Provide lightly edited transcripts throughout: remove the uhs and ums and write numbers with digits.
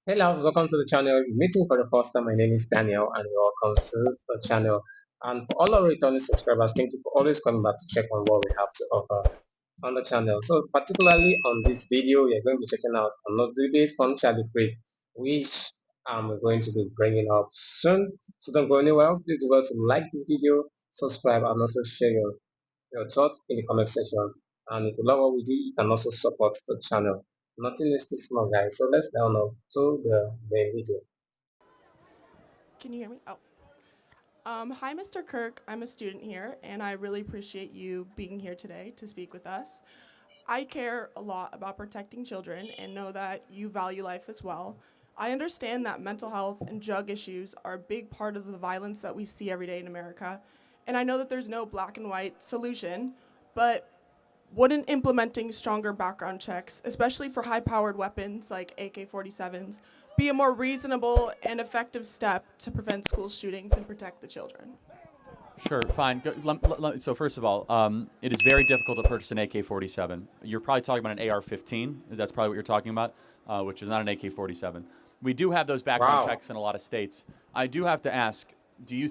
Hello, welcome to the channel. If you're meeting for the first time, my name is Daniel, and welcome to the channel. And for all our returning subscribers, thank you for always coming back to check on what we have to offer on the channel. So, particularly on this video, we are going to be checking out another debate from Charlie Craig, which we're going to be bringing up soon. So, don't go anywhere. Please do well to like this video, subscribe, and also share your thoughts in the comment section. And if you love what we do, you can also support the channel. Nothing is too small, guys. So let's down now to the main video. Can you hear me? Oh. Hi, Mr. Kirk. I'm a student here, and I really appreciate you being here today to speak with us. I care a lot about protecting children and know that you value life as well. I understand that mental health and drug issues are a big part of the violence that we see every day in America, and I know that there's no black and white solution, but wouldn't implementing stronger background checks, especially for high powered weapons like AK 47s, be a more reasonable and effective step to prevent school shootings and protect the children? Sure, fine. So first of all, it is very difficult to purchase an AK-47. You're probably talking about an AR-15. That's probably what you're talking about, which is not an AK-47. We do have those background Wow. checks in a lot of states. I do have to ask, do you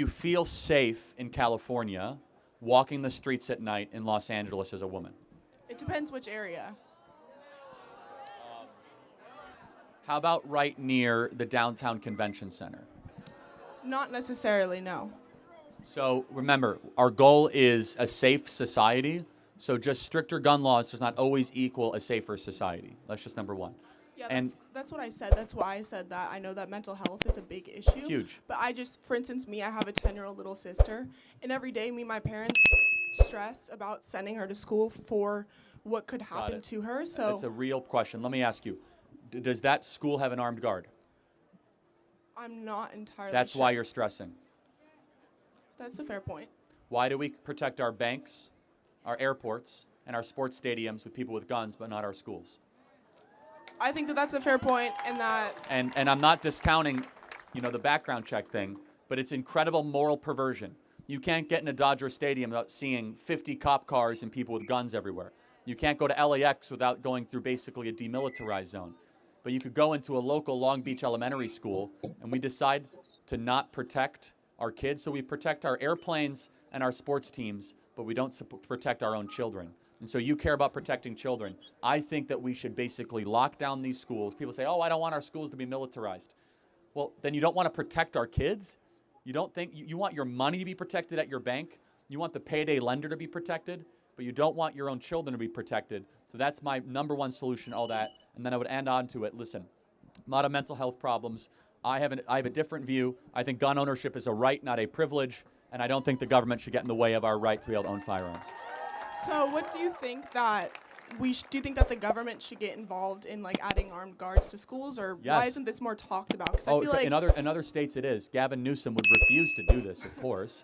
feel safe in California walking the streets at night in Los Angeles as a woman? It depends which area. How about right near the downtown convention center? Not necessarily, no. So remember, our goal is a safe society. So just stricter gun laws does not always equal a safer society. That's just number one. Yeah, And that's what I said. That's why I said that. I know that mental health is a big issue. huge. But I just, for instance, me, I have a 10-year-old little sister, and every day me and my parents stress about sending her to school for what could happen it. to her. So It's a real question. Let me ask you, does that school have an armed guard? I'm not entirely That's sure. why you're stressing. That's a fair point. Why do we protect our banks, our airports, and our sports stadiums with people with guns, but not our schools? I think that that's a fair point, and that And I'm not discounting, the background check thing, but it's incredible moral perversion. You can't get in a Dodger Stadium without seeing 50 cop cars and people with guns everywhere. You can't go to LAX without going through basically a demilitarized zone. But you could go into a local Long Beach elementary school, and we decide to not protect our kids. So we protect our airplanes and our sports teams, but we don't protect our own children. And so you care about protecting children. I think that we should basically lock down these schools. People say, oh, I don't want our schools to be militarized. Well, then you don't want to protect our kids? You don't think you want your money to be protected at your bank? You want the payday lender to be protected, but you don't want your own children to be protected. So that's my number one solution, all that. And then I would end on to it. Listen, a lot of mental health problems. I have a different view. I think gun ownership is a right, not a privilege, and I don't think the government should get in the way of our right to be able to own firearms. So what do you think that do you think that the government should get involved in like adding armed guards to schools, or why Yes. isn't this more talked about? Because I Oh, feel like in other states it is. Gavin Newsom would refuse to do this, of course.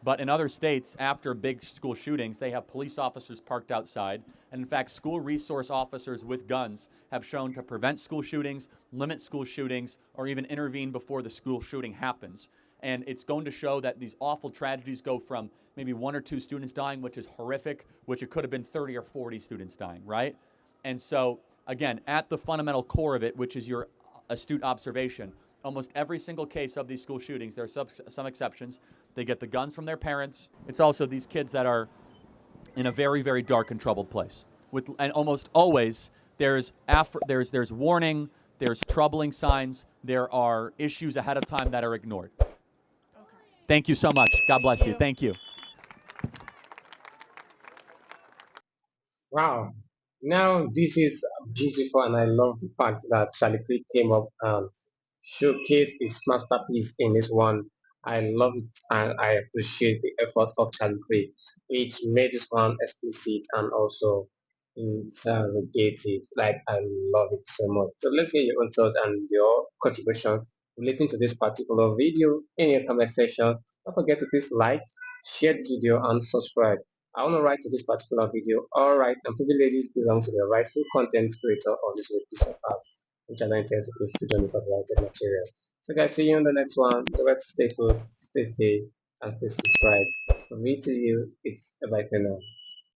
But in other states, after big school shootings, they have police officers parked outside. And in fact, school resource officers with guns have shown to prevent school shootings, limit school shootings, or even intervene before the school shooting happens. And it's going to show that these awful tragedies go from maybe 1 or 2 students dying, which is horrific, which it could have been 30 or 40 students dying, right? And so, again, at the fundamental core of it, which is your astute observation, almost every single case of these school shootings, there are some exceptions, they get the guns from their parents. It's also these kids that are in a very, very dark and troubled place. And almost always there's warning, there's troubling signs, there are issues ahead of time that are ignored. okay. Thank you so much. God bless you. you. Thank you. Wow. Now this is beautiful, and I love the fact that Charlie Craig came up and showcased his masterpiece in this one. I love it, and I appreciate the effort of Charlie Craig, which made this one explicit and also interrogative. Like, I love it so much. So let's hear your own thoughts and your contribution relating to this particular video in your comment section. Don't forget to please like, share this video, and subscribe. I want to write to this particular video. All right, and privileges belong to the rightful content creator of this piece of art, which I intend to push to the copyrighted materials. So, guys, see you in the next one. The rest stay put, stay safe, and stay subscribed. From me to you, it's a bye for now.